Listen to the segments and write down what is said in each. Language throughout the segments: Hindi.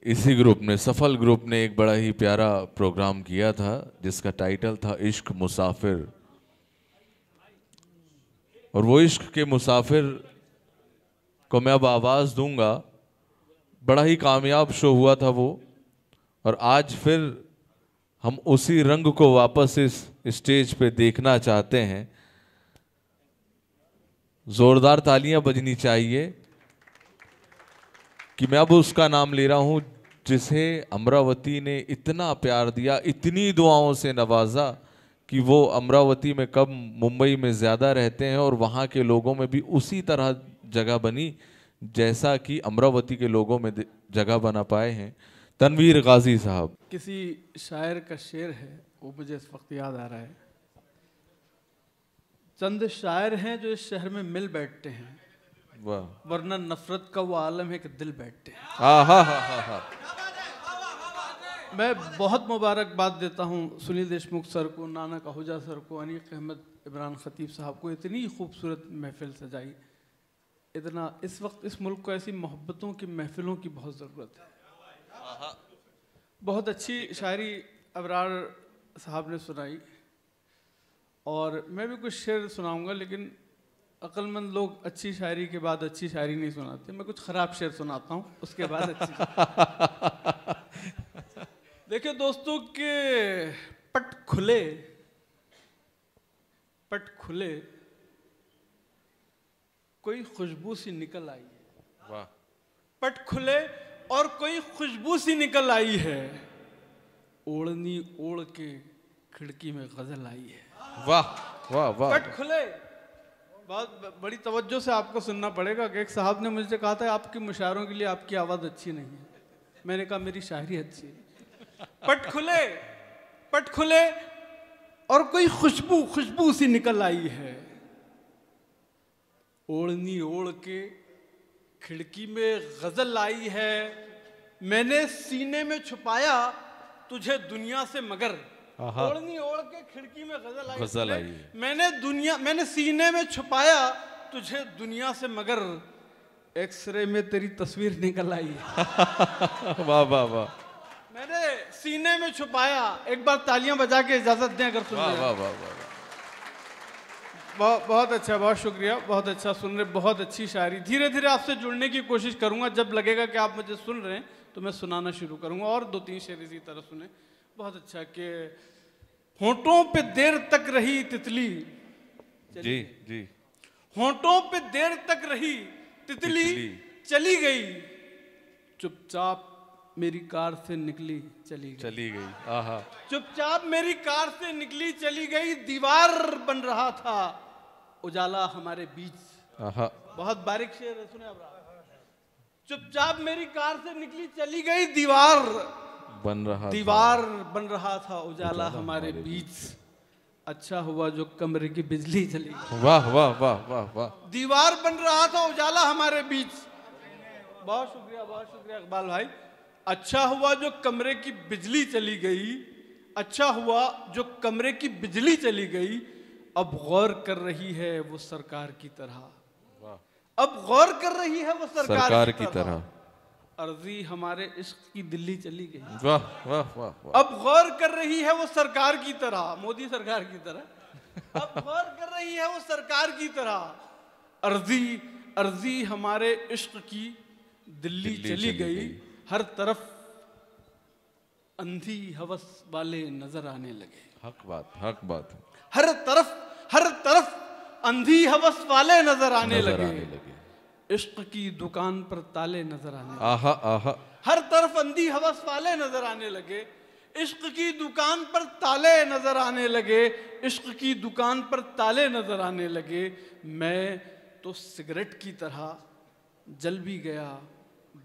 इसी ग्रुप ने, सफल ग्रुप ने एक बड़ा ही प्यारा प्रोग्राम किया था जिसका टाइटल था इश्क मुसाफिर। और वो इश्क के मुसाफिर को मैं अब आवाज़ दूंगा। बड़ा ही कामयाब शो हुआ था वो, और आज फिर हम उसी रंग को वापस इस स्टेज पे देखना चाहते हैं। जोरदार तालियां बजनी चाहिए कि मैं अब उसका नाम ले रहा हूं जिसे अमरावती ने इतना प्यार दिया, इतनी दुआओं से नवाजा कि वो अमरावती में कब मुंबई में ज़्यादा रहते हैं और वहाँ के लोगों में भी उसी तरह जगह बनी जैसा कि अमरावती के लोगों में जगह बना पाए हैं। तनवीर गाजी साहब। किसी शायर का शेर है, वो मुझे इस वक्त याद आ रहा है। चंद शायर हैं जो इस शहर में मिल बैठते हैं, वाह, वरना नफरत का वो आलम है कि दिल बैठते हैं। हा। मैं बहुत मुबारकबाद देता हूँ सुनील देशमुख सर को, नाना कहूजा सर को, अनीक अहमद, इमरान खतीब साहब को। इतनी खूबसूरत महफिल सजाई। इतना इस वक्त इस मुल्क को ऐसी मोहब्बतों की महफिलों की बहुत ज़रूरत है। बहुत अच्छी शायरी अबरार साहब ने सुनाई, और मैं भी कुछ शेर सुनाऊंगा, लेकिन अक्लमंद लोग अच्छी शायरी के बाद अच्छी शायरी नहीं सुनाते। मैं कुछ ख़राब शेर सुनाता हूँ, उसके बाद अच्छी। देखिए दोस्तों के पट खुले कोई खुशबू सी निकल आई है। वाह। पट खुले और कोई खुशबू सी निकल आई है, ओढ़नी ओढ़ के खिड़की में गजल आई है। वाह वाह वाह। पट खुले। बहुत बड़ी तवज्जो से आपको सुनना पड़ेगा कि एक साहब ने मुझसे कहा था आपके मुशायरों के लिए आपकी आवाज़ अच्छी नहीं है। मैंने कहा मेरी शायरी अच्छी है। पट खुले और कोई खुशबू सी निकल आई है, ओढ़नी ओढ़ के खिड़की में गजल आई है। मैंने सीने में छुपाया तुझे दुनिया से मगर, ओढ़नी ओढ़ के खिड़की में गजल आई है। मैंने सीने में छुपाया तुझे दुनिया से मगर, एक्सरे में तेरी तस्वीर निकल आई है। वाह वाह वाह। मैंने सीने में छुपाया। एक बार तालियां बजा के इजाजत दें अगर सुन रहे। वाह वाह वाह। बहुत अच्छा, बहुत शुक्रिया, बहुत अच्छा सुन रहे, बहुत अच्छी शायरी। धीरे धीरे आपसे जुड़ने की कोशिश करूंगा। जब लगेगा कि आप मुझे सुन रहे हैं तो मैं सुनाना शुरू करूंगा, और 2-3 शेर इसी तरह सुने। बहुत अच्छा कि होंठों पे देर तक रही तितली, जी जी, होंठों पे देर तक रही तितली चली गई, चुपचाप मेरी कार से निकली चली गई। आहा। चुपचाप मेरी कार से निकली चली गई, दीवार बन रहा था उजाला हमारे बीच। आहा। बहुत बारीक शेर है, सुने आप। चुपचाप मेरी कार से निकली चली गई, दीवार बन रहा था उजाला हमारे बीच। अच्छा हुआ जो कमरे की बिजली चली गई। वाह वाह वाह वाह वाह। दीवार बन रहा था उजाला हमारे बीच। बहुत शुक्रिया इकबाल भाई। अच्छा हुआ जो कमरे की बिजली चली गई, अच्छा हुआ जो कमरे की बिजली चली गई। अब गौर कर रही है वो सरकार की तरह, अब गौर कर रही है वो सरकार की तरह। अर्जी हमारे इश्क की दिल्ली चली गई। वाह वाह वाह। अब गौर कर रही है वो सरकार की तरह, मोदी सरकार की तरह। अब गौर कर रही है वो सरकार की तरह। अर्जी हमारे इश्क की दिल्ली चली गई। हर तरफ अंधी हवस वाले नजर आने लगे। हक बात। हर तरफ अंधी हवस वाले नजर आने लगे। इश्क की दुकान पर ताले नजर आने लगे। आहा आहा। हर तरफ अंधी हवस वाले नजर आने लगे। इश्क की दुकान पर ताले नजर आने लगे। इश्क की दुकान पर ताले नजर आने लगे। मैं तो सिगरेट की तरह जल भी गया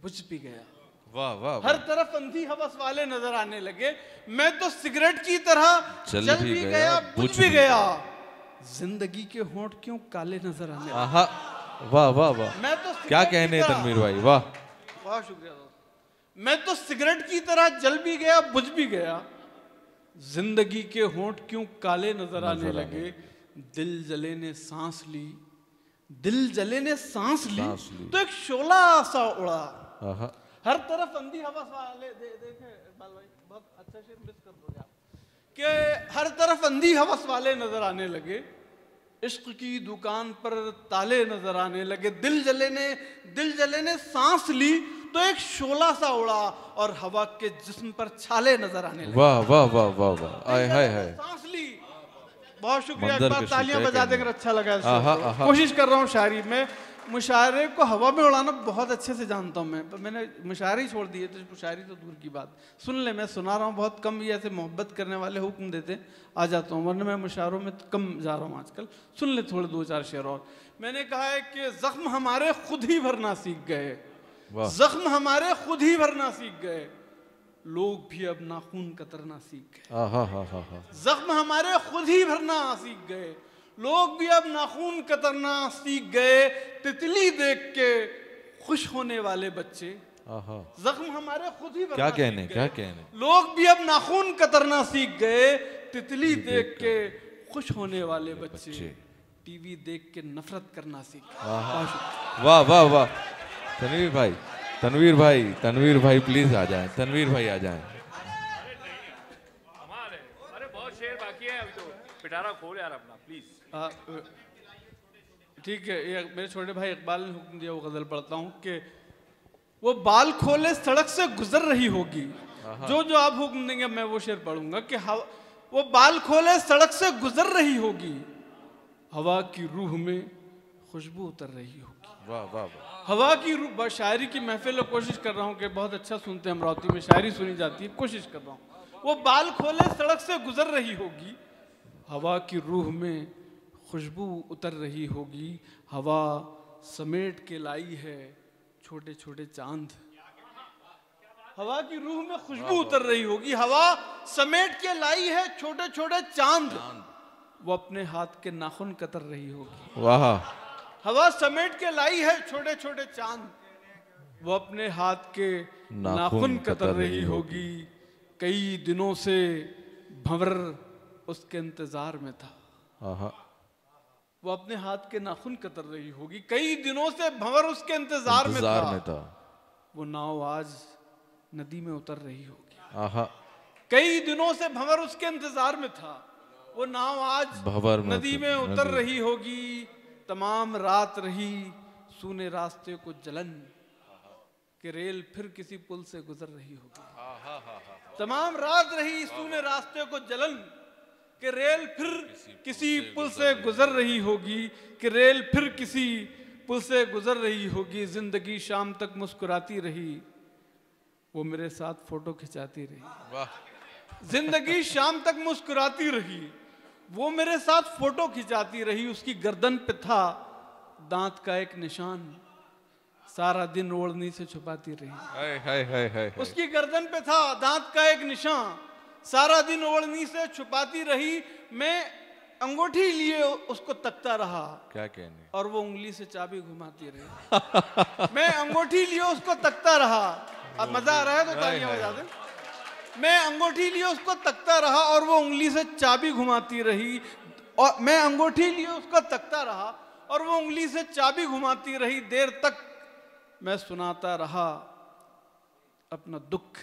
बुझ भी गया। वाह वाह। हर तरफ अंधी हवस वाले नजर आने लगे। मैं तो सिगरेट की तरह जल भी गया बुझ भी गया। जिंदगी के होंठ क्यों काले नजर आने लगे। आहा। वाह वाह वाह। मैं तो क्या कहने तनवीर भाई, वाह। बहुत शुक्रिया। मैं तो सिगरेट की तरह जल भी गया बुझ भी गया। जिंदगी के होंठ क्यों काले नजर आने लगे। दिल जले ने सांस ली, दिल जले ने सांस ली तो एक शोला सा उड़ा। हर तरफ अंधी हवस वाले देखे इकबाल भाई, बहुत अच्छा शेर मिस कर दोगे आप, कि हर तरफ अंधी हवस वाले नजर आने लगे, इश्क की दुकान पर ताले नजर आने लगे, दिल जले ने सांस ली तो एक शोला सा उड़ा और हवा के जिस्म पर छाले नजर आने लगे। वाह वाह वाह वाह वाह, आय हाय हाय, सांस ली। बहुत शुक्रिया, मंजर एक बार कशी, तालियां क्या बजा कहने। देकर अच्छा लगा इस आहा, शेर को। आहा। कोशिश कर रहा हूँ शायरी में, मुशायरे को हवा में उड़ाना बहुत अच्छे से जानता हूँ मैं, पर मैंने मुशायरे ही छोड़ दिए तो मुशायरी तो दूर की बात। सुन ले, मैं सुना रहा हूँ, बहुत कम ये ऐसे मोहब्बत करने वाले हुक्म देते आ जाता हूँ, वरना मैं मुशायरों में कम जा रहा हूँ आजकल। सुन ले थोड़े 2-4 शेर और। मैंने कहा है कि जख्म हमारे खुद ही भरना सीख गए, वाह। जख्म हमारे खुद ही भरना सीख गए, लोग भी अब नाखून कतरना सीख गए। आहा हा हा हा, जख्म हमारे खुद ही भरना सीख गए, लोग भी अब नाखून कतरना सीख गए, तितली देख के खुश होने वाले बच्चे। आहा, जख्म हमारे खुद ही भरना क्या सीख कहने, गए, क्या कहने। लोग भी अब नाखून कतरना सीख गए, तितली देख के खुश होने वाले बच्चे, टीवी देख के नफरत करना सीख गए। वाह वाह वाह, तनवीर भाई प्लीज आ जाएं, तनवीर भाई आ जाएं। अरे बहुत शेर बाकी है, अभी तो पिटारा खोल यार अपना प्लीज। ठीक है, ये मेरे छोटे भाई इकबाल ने हुक्म दिया, वो गजल पढ़ता हूँ कि वो बाल खोले सड़क से गुजर रही होगी। जो आप हुक्म देंगे मैं वो शेर पढ़ूंगा कि वो बाल खोले सड़क से गुजर रही होगी, हवा की रूह में खुशबू उतर रही होगी। वाह वाह वाह, हवा की रूह, शायरी की महफिल में कोशिश कर रहा हूँ कि बहुत अच्छा सुनते हैं अमरावती में, शायरी सुनी जाती है, कोशिश कर रहा हूँ। वो बाल खोले सड़क से गुजर रही होगी, हवा की रूह में खुशबू उतर रही होगी, हवा समेट के लाई है छोटे छोटे चांद। हवा की रूह में खुशबू उतर रही होगी, हवा समेट के लाई है छोटे छोटे चांद, वो अपने हाथ के नाखून कतर रही होगी। वाह, हवा समेट के लाई है छोटे छोटे चांद, वो अपने हाथ के नाखून कतर रही होगी। कई दिनों से भंवर उसके इंतजार में था, आहा, वो अपने हाथ के नाखून कतर रही होगी। कई दिनों से भंवर उसके इंतजार में था, वो नाव आज नदी में उतर रही होगी। आहा, कई दिनों से भंवर उसके इंतजार में था, वो नाव आज भंवर में नदी में उतर रही होगी। तमाम रात रही सूने रास्ते को जलन, कि रेल फिर किसी पुल से गुजर रही होगी। तमाम रात रही सूने रास्ते को जलन, कि रेल फिर किसी पुल से गुजर रही होगी, कि रेल फिर किसी पुल से गुजर रही होगी। जिंदगी शाम तक मुस्कुराती रही, वो मेरे साथ फोटो खिंचाती रही। वाह, जिंदगी शाम तक मुस्कुराती रही, वो मेरे साथ फोटो खिंचाती रही। उसकी गर्दन पे था दांत का एक निशान, सारा दिन ओढ़नी से छुपाती रही। हाय हाय हाय हाय, उसकी गर्दन पे था दांत का एक निशान, सारा दिन ओढ़नी से छुपाती रही। मैं अंगूठी लिए उसको तकता रहा, क्या कहने, और वो उंगली से चाबी घुमाती रही। मैं अंगूठी लिए उसको तकता रहा, अब मजा आ रहा है तो तालियां बजा दें। मैं अंगूठी लिए उसको तकता रहा और वो उंगली से चाबी घुमाती रही, और मैं अंगूठी लिए उसको तकता रहा और वो उंगली से चाबी घुमाती रही। देर तक मैं सुनाता रहा अपना दुख,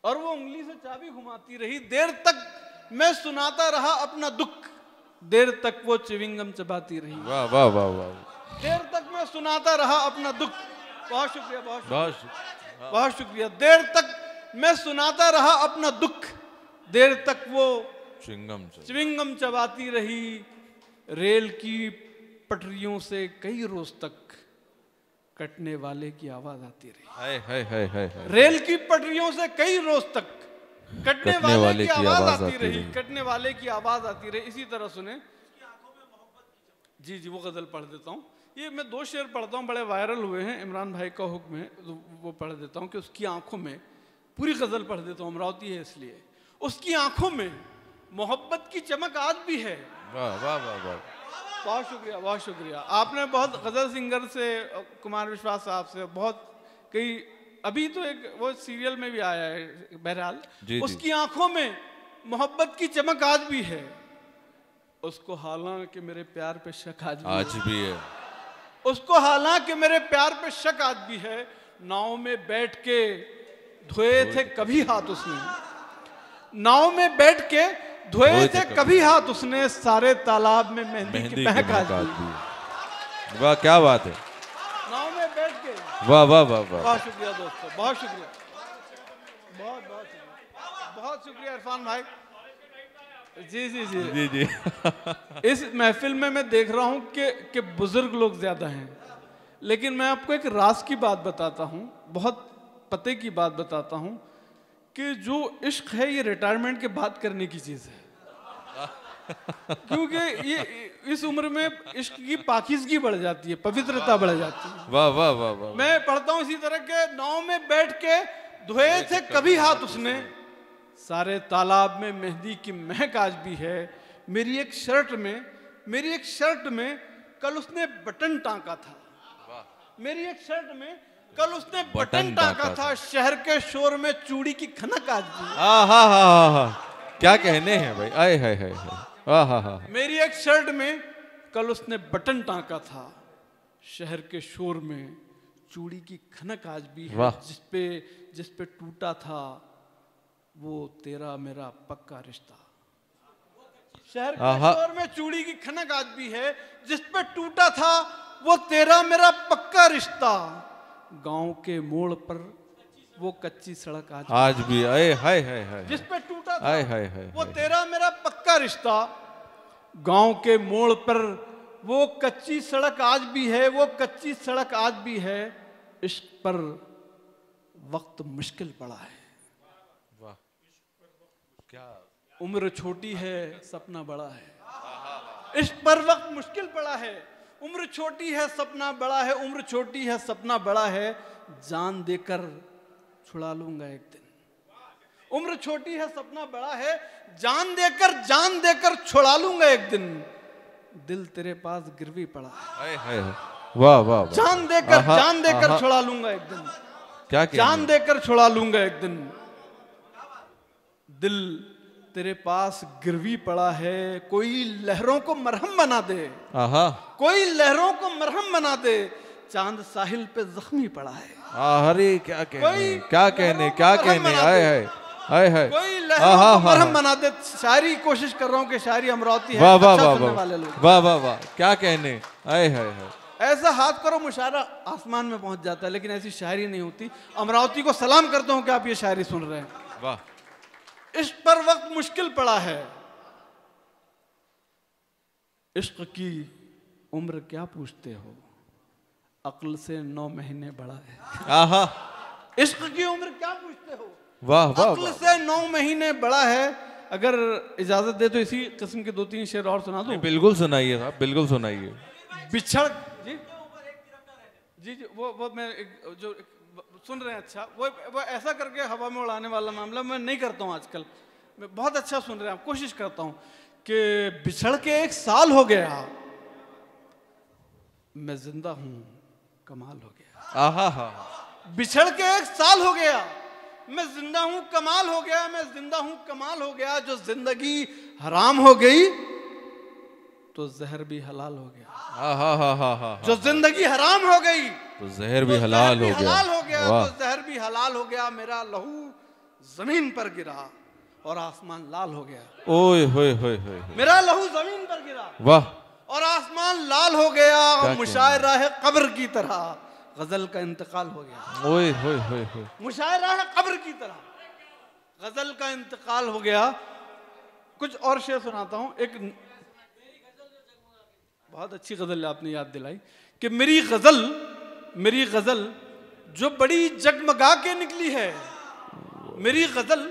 और वो उंगली से चाबी घुमाती रही। देर तक मैं सुनाता रहा अपना दुख, देर तक वो च्युइंगम चबाती रही। वाह वाह वाह वाह, देर तक मैं सुनाता रहा अपना दुख। बहुत शुक्रिया, बहुत शुक्रिया, बहुत बहुत शुक्रिया। देर तक मैं सुनाता रहा अपना दुख, देर तक वो च्युइंगम चबाती रही। रेल की पटरियों से कई रोज तक कटने वाले की आवाज आती रही। हाय हाय हाय हाय, रेल की पटरियों से कई रोज तक कटने वाले की आवाज आती रही, कटने वाले की आवाज आती रही। इसी तरह सुने, जी जी वो गजल पढ़ देता हूँ। ये मैं 2 शेर पढ़ता हूँ, बड़े वायरल हुए हैं, इमरान भाई का हुक्म है तो वो पढ़ देता हूँ कि उसकी आंखों में, पूरी गजल पढ़ देता हूँ, अमरावती है इसलिए। उसकी आंखों में मोहब्बत की चमक आज भी है। वाह वाह वाह वाह, बहुत शुक्रिया, बहुत शुक्रिया। आपने बहुत गजल सिंगर से, कुमार विश्वास साहब से, बहुत कई, अभी तो एक वो सीरियल में भी आया है, बहरहाल उसकी आंखों में मोहब्बत की चमक आज भी है। उसको हालांकि मेरे प्यार पे शक आज भी है। उसको हालांकि मेरे प्यार पे शक आज भी है, नाव में बैठ के धोए थे कभी हाथ उसने, नाव में बैठ के धोए थे कभी हाथ उसने, सारे तालाब में मेहंदी की महक आज भी। वाह क्या बात है, नाव में बैठ के। वाह वाह वाह वाह। बहुत शुक्रिया दोस्तों, बहुत शुक्रिया, बहुत बहुत शुक्रिया, बहुत शुक्रिया इरफान भाई। जी जी जी जी जी। इस महफिल में मैं देख रहा हूं कि बुजुर्ग लोग ज्यादा हैं, लेकिन मैं आपको एक राज की बात बताता हूं, बहुत पते की बात बताता हूं कि जो इश्क है ये रिटायरमेंट के बाद करने की चीज है। क्योंकि ये इस उम्र में इश्क की पाकीज़गी बढ़ जाती है, पवित्रता बढ़ जाती है। वाह वाह वाह वाह। मैं पढ़ता हूं इसी तरह के, नाव में बैठ के धोए थे कभी हाथ उसने, सारे तालाब में मेहंदी की महक आज भी है। मेरी एक शर्ट में कल उसने बटन टांका था, मेरी एक शर्ट में कल उसने बटन टांका था, शहर के शोर में चूड़ी की खनक आज भी। हा, क्या कहने हैं भाई, आए हाय हाय हाय। मेरी एक शर्ट में कल उसने बटन टांका था, शहर के शोर में चूड़ी की खनक आज भी है। जिस पे टूटा था वो तेरा मेरा पक्का रिश्ता। शहर के शोर में चूड़ी की खनक आज भी है, जिस पे टूटा था वो तेरा मेरा पक्का रिश्ता। गांव के मोड़ पर वो कच्ची सड़क आज भी, आए हाय हाय हाय, जिस पे टूटा था आए हाय हाय, वो तेरा मेरा पक्का रिश्ता। गांव के मोड़ पर वो कच्ची सड़क आज भी है, वो कच्ची सड़क आज भी है। इश्क पर वक्त मुश्किल पड़ा है। वाह क्या, उम्र छोटी है सपना बड़ा है। इश्क पर वक्त मुश्किल पड़ा है, उम्र छोटी है सपना बड़ा है, उम्र छोटी है सपना बड़ा है। जान देकर छुड़ा लूंगा एक दिन। उम्र छोटी है सपना बड़ा है, जान देकर छुड़ा लूंगा एक दिन। दिल तेरे पास गिरवी पड़ा है। वाह वाह। जान देकर छुड़ा लूंगा एक दिन। क्या जान देकर छुड़ा लूंगा एक दिन। दिल तेरे पास गिरवी पड़ा है, कोई लहरों को मरहम बना दे। कोई लहरों को मरहम बना दे, चांद साहिल पे जख्मी पड़ा है। अरे क्या कहने आए हाय। कोई लहरों को मरहम बना दे। शायरी कोशिश कर रहा हूँ कि शायरी अमरावती है। वाह वाह अच्छा वाह सुनने वाले लोग। वाह वाह वाह, क्या कहने, आए हाय हाय। ऐसा हाथ करो मुशायरा आसमान में पहुंच जाता है, लेकिन ऐसी शायरी नहीं होती। अमरावती को सलाम करता हूँ कि आप ये शायरी सुन रहे हैं। वाह। इश्क पर वक्त मुश्किल पड़ा है, इश्क की उम्र क्या पूछते हो, अक्ल से 9 महीने बड़ा है। इश्क की उम्र क्या पूछते हो, वाह वाह, अक्ल से 9 महीने बड़ा है। अगर इजाजत दे तो इसी किस्म के 2-3 शेर और सुना दूं? बिल्कुल सुनाइए साहब, बिल्कुल सुनाइए। बिछड़ जी वो मैं जो सुन रहे हैं, अच्छा वो ऐसा करके हवा में उड़ाने वाला मामला मैं नहीं करता हूँ आजकल। मैं बहुत अच्छा सुन रहे हैं आप, कोशिश करता हूँ कि बिछड़ के 1 साल हो गया, मैं जिंदा हूँ कमाल हो गया। बिछड़ के 1 साल हो गया, मैं जिंदा हूँ कमाल हो गया, मैं जिंदा हूँ कमाल हो गया। जो जिंदगी हराम हो गई तो जहर भी हलाल हो गया। जो जिंदगी हराम हो गई तो जहर भी हलाल हो गया। तो जहर भी हलाल हो गया। मेरा लहू जमीन पर गिरा और आसमान लाल हो गया। ओए होए होए, मेरा लहू जमीन पर गिरा, वाह, और आसमान लाल हो गया। मुशायरा है कब्र की तरह, गजल का इंतकाल हो गया। ओए होए होए, मुशायरा है कब्र की तरह, गजल का इंतकाल हो गया। कुछ और शेर सुनाता हूं। एक बहुत अच्छी गजल आपने याद दिलाई कि मेरी गजल जो बड़ी जगमगा के निकली है, मेरी गजल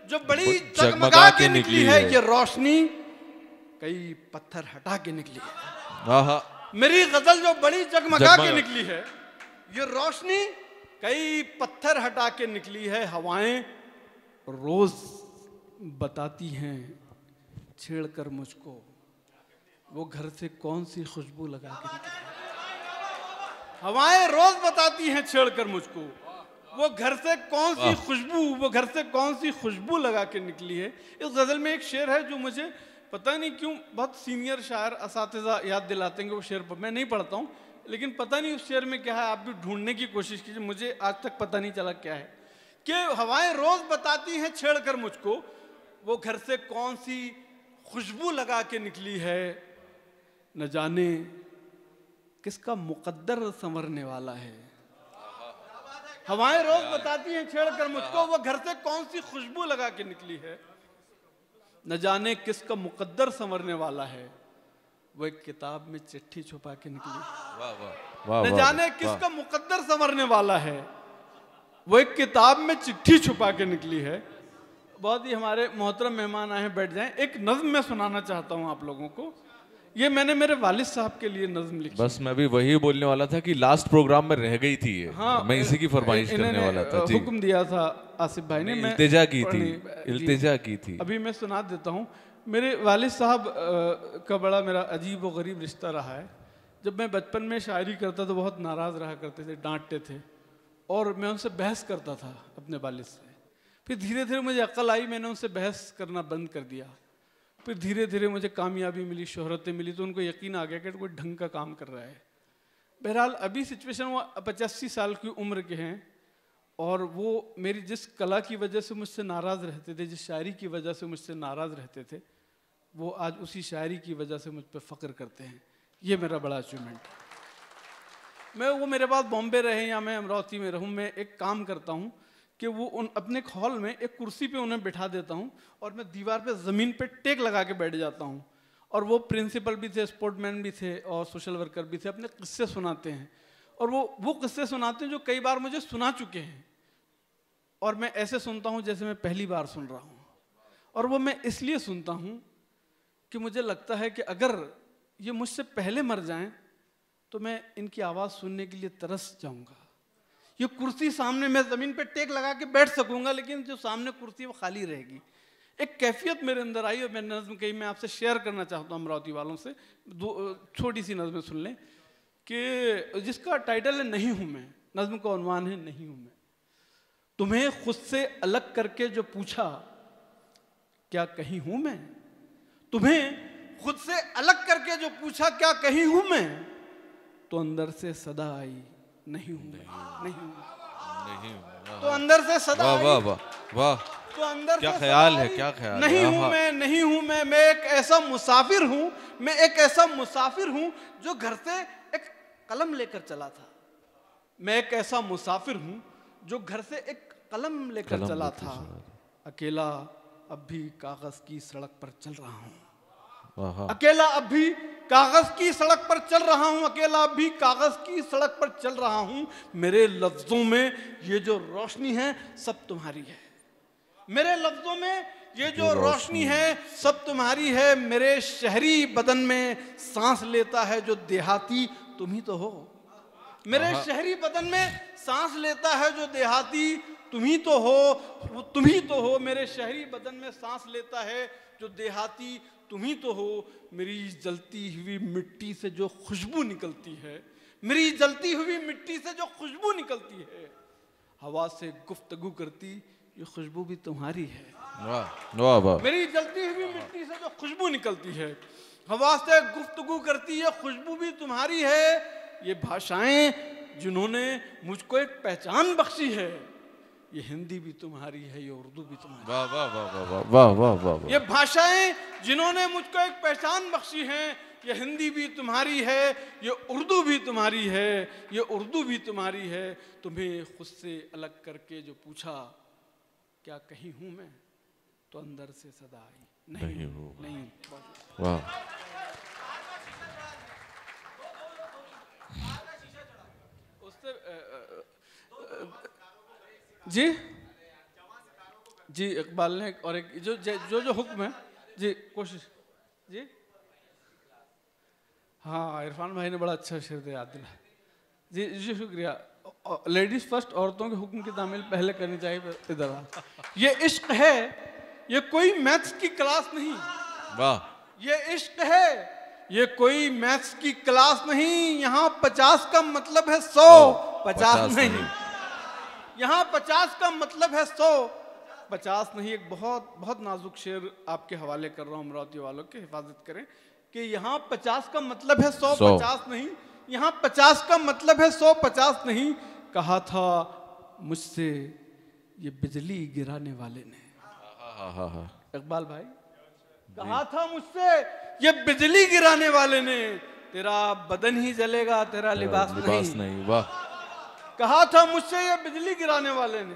जो बड़ी जगमगा के निकली है, ये रोशनी कई पत्थर हटा के निकली है। मेरी गजल जो बड़ी जगमगा के निकली है, ये रोशनी कई पत्थर हटा के निकली है। हवाएं रोज बताती हैं छेड़ कर मुझको, वो घर से कौन सी खुशबू लगा के निकली है। हवाएं रोज बताती हैं छेड़ कर मुझको, वो घर से कौन सी खुशबू लगा के निकली है। इस गजल में एक शेर है जो मुझे पता नहीं क्यों बहुत सीनियर शायर असातिज़ा याद दिलाते हैं कि वो शेर मैं नहीं पढ़ता हूँ, लेकिन पता नहीं उस शेर में क्या है, आप भी ढूंढने की कोशिश कीजिए, मुझे आज तक पता नहीं चला क्या है। कि हवाएं रोज बताती हैं छेड़ कर मुझको, वो घर से कौन सी खुशबू लगा के निकली है, न जाने किसका मुकद्दर संवरने वाला है। हवाएं रोज बताती हैं छेड़ कर मुझको, वो घर से कौन सी खुशबू लगा के निकली है, न जाने किसका मुकद्दर संवरने वाला है। वो एक किताब में चिट्ठी छुपा के निकली, न जाने किसका मुकद्दर संवरने वाला है। वो एक किताब में चिट्ठी छुपा के निकली है। बहुत ही हमारे मोहतरम मेहमान आए हैं, बैठ जाएं। एक नज्म मैं सुनाना चाहता हूं आप लोगों को। ये मैंने मेरे वालिद साहब के लिए नज्म लिखी। बस मैं भी वही बोलने वाला था कि लास्ट प्रोग्राम में रह गई थी ये। हाँ, मैं इसी की फरमाइश करने वाला था। जी, हुक्म दिया था आसिफ भाई ने, मैं इल्तिजा की थी। अभी मैं सुना देता हूँ। मेरे वालिद साहब का बड़ा मेरा अजीब व गरीब रिश्ता रहा है। जब मैं बचपन में शायरी करता तो बहुत नाराज़ रहा करते थे, डांटते थे, और मैं उनसे बहस करता था अपने वालिद से। फिर धीरे धीरे मुझे अक्ल आई, मैंने उनसे बहस करना बंद कर दिया। फिर धीरे धीरे मुझे कामयाबी मिली, शोहरतें मिली, तो उनको यकीन आ गया कि कोई ढंग का काम कर रहा है। बहरहाल अभी सिचुएशन वो 85 साल की उम्र के हैं, और वो मेरी जिस कला की वजह से मुझसे नाराज़ रहते थे, जिस शायरी की वजह से मुझसे नाराज़ रहते थे, वो आज उसी शायरी की वजह से मुझ पर फ़ख्र करते हैं। ये मेरा बड़ा अचीवमेंट है। मैं वो मेरे पास बॉम्बे रहे या मैं अमरावती में रहूँ, मैं एक काम करता हूँ कि वो उन अपने हॉल में एक कुर्सी पे उन्हें बिठा देता हूँ, और मैं दीवार पे ज़मीन पे टेक लगा के बैठ जाता हूँ। और वो प्रिंसिपल भी थे, स्पोर्टमैन भी थे, और सोशल वर्कर भी थे। अपने किस्से सुनाते हैं, और वो किस्से सुनाते हैं जो कई बार मुझे सुना चुके हैं, और मैं ऐसे सुनता हूँ जैसे मैं पहली बार सुन रहा हूँ। और वो मैं इसलिए सुनता हूँ कि मुझे लगता है कि अगर ये मुझसे पहले मर जाएं तो मैं इनकी आवाज़ सुनने के लिए तरस जाऊँगा। ये कुर्सी सामने, मैं ज़मीन पे टेक लगा के बैठ सकूंगा, लेकिन जो सामने कुर्सी वो खाली रहेगी। एक कैफियत मेरे अंदर आई, और मैं नज़्म कहीं मैं आपसे शेयर करना चाहता हूँ अमरावती वालों से। छोटी सी नज़्म सुन लें, कि जिसका टाइटल है नहीं हूँ मैं। नज़्म का उन्वान है नहीं हूँ मैं। तुम्हें खुद से अलग करके जो पूछा, क्या कहीं हूँ मैं? तुम्हें खुद से अलग करके जो पूछा, क्या कहीं हूँ मैं? तो अंदर से सदा आई, नहीं हूँ, नहीं हूँ, नहीं हूँ। तो अंदर से सदा आई, वाह वाह वाह, तो अंदर क्या से ख्याल है, क्या ख्याल नहीं है। हूँ मैं, नहीं हूँ मैं एक ऐसा मुसाफिर हूँ, मैं एक ऐसा मुसाफिर हूँ जो घर से एक कलम लेकर चला था। मैं एक ऐसा मुसाफिर हूँ जो घर से एक कलम लेकर चला था। अकेला अब भी कागज की सड़क पर चल रहा हूँ। अकेला अब भी कागज की सड़क पर चल रहा हूँ। अकेला अब भी कागज की सड़क पर चल रहा हूँ। मेरे लफ्जों में ये जो रोशनी है सब तुम्हारी है। मेरे लफ्जों में ये जो रोशनी है सब तुम्हारी है। मेरे शहरी बदन में सांस लेता है जो देहाती, तुम ही तो हो। मेरे शहरी बदन में सांस लेता है जो देहाती, तुम ही तो हो, तुम ही तो हो। मेरे शहरी बदन में सांस लेता है जो देहाती, तुम ही तो हो। मेरी जलती हुई मिट्टी से जो खुशबू निकलती है, मेरी जलती हुई मिट्टी से जो खुशबू निकलती है, हवा से गुफ्तगू करती ये खुशबू भी तुम्हारी है। वाह वाह वाह। मेरी जलती हुई मिट्टी से जो खुशबू निकलती है, हवा से गुफ्तगू करती ये खुशबू भी तुम्हारी है। ये भाषाएं जिन्होंने मुझको एक पहचान बख्शी है, ये हिंदी भी तुम्हारी है, ये उर्दू भी तुम्हारी। वाह वाह वाह वाह वाह वाह वाह। ये भाषाएं जिन्होंने मुझको एक पहचान बख्शी है, ये हिंदी भी तुम्हारी है, ये उर्दू भी तुम्हारी है, ये उर्दू भी तुम्हारी है। तुम्हें खुद से अलग करके जो पूछा, क्या कहीं हूं मैं? तो अंदर से सदा आई, नहीं हूं, नहीं। वाह। जी जी, इकबाल ने और एक जो जो जो हुक्म है जी, कोशिश जी। हाँ, इरफान भाई ने बड़ा अच्छा शेर दिया, याद दिला जी जी, शुक्रिया। लेडीज फर्स्ट, औरतों के हुक्म की तामील पहले करनी चाहिए। इधर ये इश्क है, ये कोई मैथ्स की क्लास नहीं। वाह। ये इश्क है, ये कोई मैथ्स की क्लास नहीं। यहाँ 50 का मतलब है 100, 50 नहीं। यहाँ 50 का मतलब है 100, 50 नहीं। एक बहुत बहुत नाजुक शेर आपके हवाले कर रहा हूँ, अमरावती वालों के हिफाजत करें, कि यहाँ 50 का मतलब है 100, 50 नहीं। यहाँ 50 का मतलब है 150 नहीं। कहा था मुझसे ये बिजली गिराने वाले ने, इकबाल भाई, कहा था मुझसे ये बिजली गिराने वाले ने, तेरा बदन ही जलेगा तेरा लिबास नहीं। वाह। कहा था मुझसे ये बिजली गिराने वाले ने,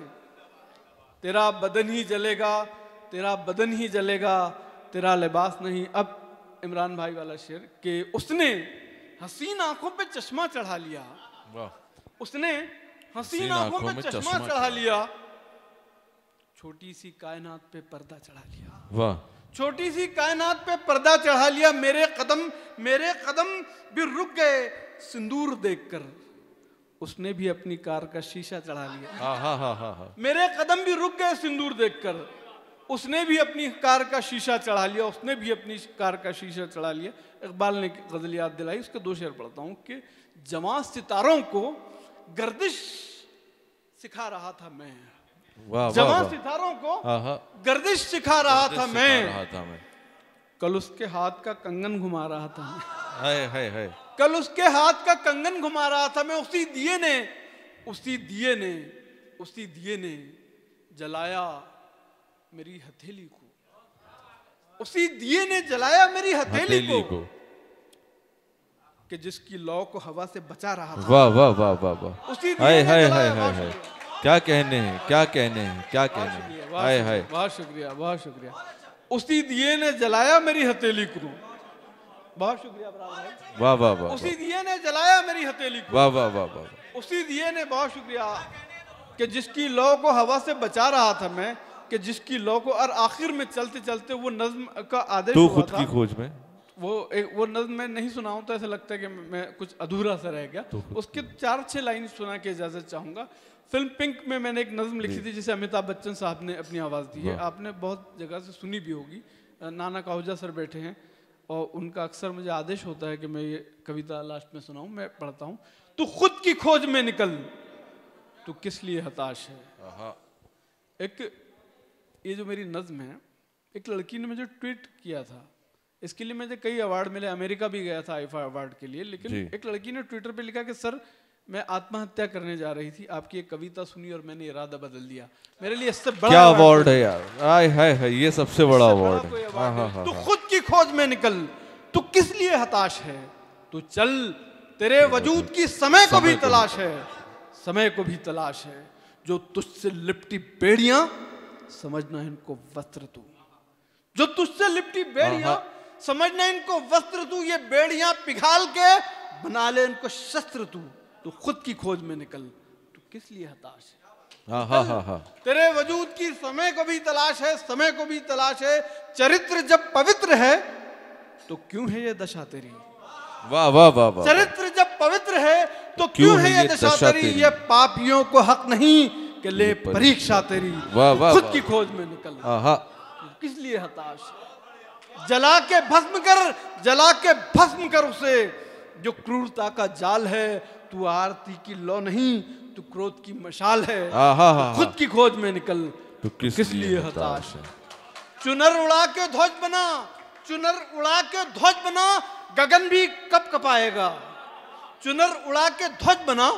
तेरा बदन ही जलेगा तेरा बदन ही जलेगा तेरा लिबास नहीं। अब इमरान भाई वाला शेर कि उसने हसीन आंखों पे चश्मा चढ़ा लिया, उसने हसीन आंखों पे चश्मा चढ़ा लिया, छोटी सी कायनात पे पर्दा चढ़ा लिया। वाह। छोटी सी कायनात पे पर्दा चढ़ा लिया, मेरे कदम भी रुक गए सिंदूर देखकर, उसने भी अपनी कार का शीशा चढ़ा लिया। मेरे कदम भी रुक गए सिंदूर देखकर, उसने भी अपनी कार का शीशा चढ़ा लिया, उसने भी अपनी कार का शीशा चढ़ा लिया। इकबाल ने गजल याद दिलाई, उसके 2 शेर पढ़ता हूं कि जवां सितारों को गर्दिश सिखा रहा था मैं, जवां सितारों को गर्दिश सिखा रहा था मैं, कल उसके हाथ का कंगन घुमा रहा था मैं, कल उसके हाथ का कंगन घुमा रहा था मैं, उसी दिए ने जलाया मेरी हथेली को, उसी दिए ने जलाया मेरी हथेली को, कि जिसकी लौ को हवा से बचा रहा था। वाह वाह वाह वाह वाह। उसी दिए ने जलाया। क्या कहने हैं। बहुत शुक्रिया बहुत शुक्रिया। उसी दिए ने जलाया मेरी हथेली को, बहुत शुक्रिया भाई। वाह वाह वाह। उसी दिए ने जलाया मेरी हथेली को, वाह वाह वाह वाह। उसी दिए ने, बहुत शुक्रिया, कि जिसकी लौ को हवा से बचा रहा था मैं, कि जिसकी लौ को, और आखिर में चलते चलते वो नज्म का आदेश तू हुआ खुद था। की खोज में वो नज्म मैं नहीं सुनाऊं तो ऐसा लगता है कि मैं कुछ अधूरा सा रह गया। उसके 4-6 लाइन सुना के इजाजत चाहूंगा। फिल्म पिंक में मैंने एक नज्म लिखी थी जिसे अमिताभ बच्चन साहब ने अपनी आवाज़ दी है, आपने बहुत जगह से सुनी भी होगी। नाना काहुजा सर बैठे हैं और उनका अक्सर मुझे आदेश होता है कि मैं ये कविता लास्ट में सुनाऊं, मैं पढ़ता हूँ। तू खुद की खोज में निकल, तू किस लिए हताश है। एक ये जो मेरी नज्म है, एक लड़की ने मुझे ट्वीट किया था, इसके लिए मुझे कई अवार्ड मिले, अमेरिका भी गया था आईफा अवार्ड के लिए, लेकिन एक लड़की ने ट्विटर पे लिखा कि सर मैं आत्महत्या करने जा रही थी, आपकी एक कविता सुनी और मैंने इरादा बदल दिया। मेरे लिए इससे बड़ा क्या अवार्ड है यार, आय हाय, ये सबसे बड़ा अवार्ड है। तू खुद की खोज में निकल, तू किस लिए हताश है, तू चल, तेरे वजूद की समय को भी तलाश है, समय को भी तलाश है, जो तुझसे लिपटी बेड़ियां समझना इनको वस्त्र तू, जो तुझसे लिपटी बेड़ियां समझना इनको वस्त्र तू, ये बेड़ियां पिघाल के बना ले इनको शस्त्र तू, तू खुद की खोज में निकल, तू किस लिए हताश है। तेरे वजूद की समय को भी तलाश है, समय को भी तलाश है, चरित्र जब पवित्र है तो क्यों है ये दशा तेरी। वाह वाह वाह वाह। चरित्र जब पवित्र है तो क्यों है ये दशा तेरी, ये पापियों को हक नहीं कि ले परीक्षा तेरी। खुद की खोज में निकल, किस लिए हताश, जला के भस्म कर उसे, जो क्रूरता का जाल है, तू आरती की लौ नहीं, तू क्रोध की मशाल है। खुद की खोज में निकल, तू किस लिए हताश है। चुनर उड़ा के ध्वज बना, चुनर उड़ा के ध्वज बना, गगन भी कब कपाएगा। चुनर उड़ा के ध्वज बना,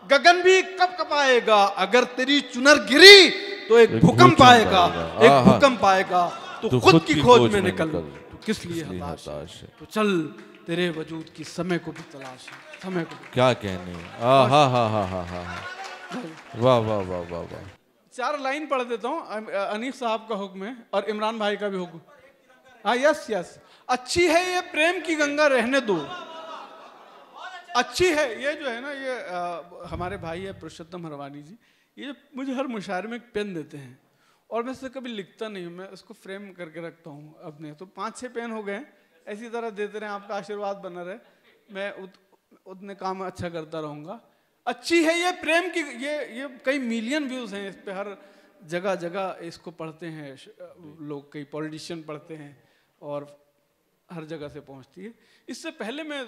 गगन भी कब कपाएगा। अगर तेरी चुनर गिरी तो एक भूकंप आएगा, एक भूकंप आएगा। तो खुद की खोज में निकल, तू किस लिए हताश है। तो चल, तेरे वजूद की समय को भी तलाश है, समय को। क्या कहने, वाह वाह वाह वाह वाह। 4 लाइन पढ़ देता हूँ, अनीफ साहब का हुक्म है और इमरान भाई का भी हुक्म। हाँ, यस यस। अच्छी है ये प्रेम की गंगा, रहने दो। अच्छी है ये जो है ना, ये हमारे भाई है पुरुषोत्तम हरवानी जी, ये मुझे हर मुशायरे में एक पेन देते हैं और मैं इससे कभी लिखता नहीं हूँ, मैं उसको फ्रेम करके रखता हूँ अपने। तो 5-6 पेन हो गए, ऐसी तरह देते रहे, आपका आशीर्वाद बना रहे, मैं उतने काम अच्छा करता रहूँगा। अच्छी है ये प्रेम की, ये कई मिलियन व्यूज़ हैं इस पे, हर जगह जगह इसको पढ़ते हैं लोग, कई पॉलिटिशियन पढ़ते हैं और हर जगह से पहुंचती है। इससे पहले मैं,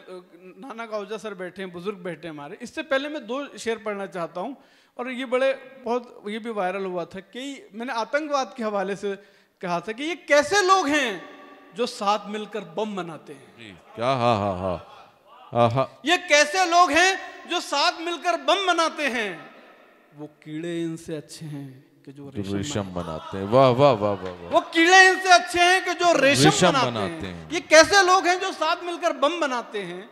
नाना काहुजा सर बैठे हैं, बुजुर्ग बैठे हैं हमारे, इससे पहले मैं 2 शेर पढ़ना चाहता हूं और ये बहुत ये भी वायरल हुआ था कि मैंने आतंकवाद के हवाले से कहा था कि ये कैसे लोग हैं जो साथ मिलकर बम बनाते हैं। क्या, हाँ हाँ हाँ, आहा, ये कैसे लोग हैं जो साथ मिलकर बम बनाते हैं, वो कीड़े इनसे अच्छे हैं कि जो रेशम बनाते हैं। वाह वाह वाह वाह वाह। वो कीड़े इनसे अच्छे हैं कि जो रेशम बनाते बनाते हैं। हैं। ये कैसे लोग हैं जो साथ मिलकर बम बनाते हैं,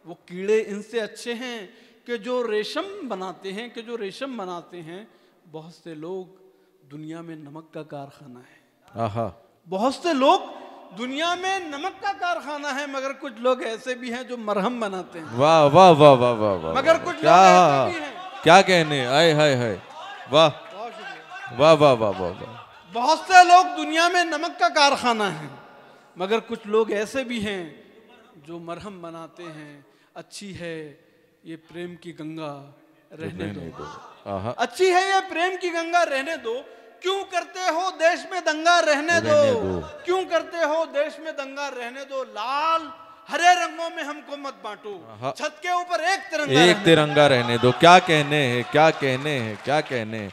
वो कीड़े इनसे अच्छे हैं कि जो रेशम बनाते हैं, कि जो रेशम बनाते हैं। बहुत से लोग दुनिया में नमक का कारखाना है। आहा, बहुत से लोग दुनिया में नमक का कारखाना है, मगर कुछ लोग ऐसे भी हैं जो मरहम बनाते हैं। वाह वाह वाह वाह वाह वाह। मगर कुछ क्या लोग ऐसे भी हैं। क्या कहने, आए हाय हाय, वाह बहुत शुक्रिया। वाह वाह वाह वाह वाह। बहुत से लोग दुनिया में नमक का कारखाना है, मगर कुछ लोग ऐसे भी हैं जो मरहम बनाते हैं। अच्छी है ये प्रेम की गंगा, रहने दो। आहा, अच्छी है ये प्रेम की गंगा, रहने दो। क्यों करते हो देश में दंगा, रहने दो। क्यों करते हो देश में दंगा, रहने दो। लाल हरे रंगों में हमको मत बांटो, छत के ऊपर एक तिरंगा, एक तिरंगा रहने दो। क्या कहने हैं, क्या कहने हैं, क्या कहने हैं।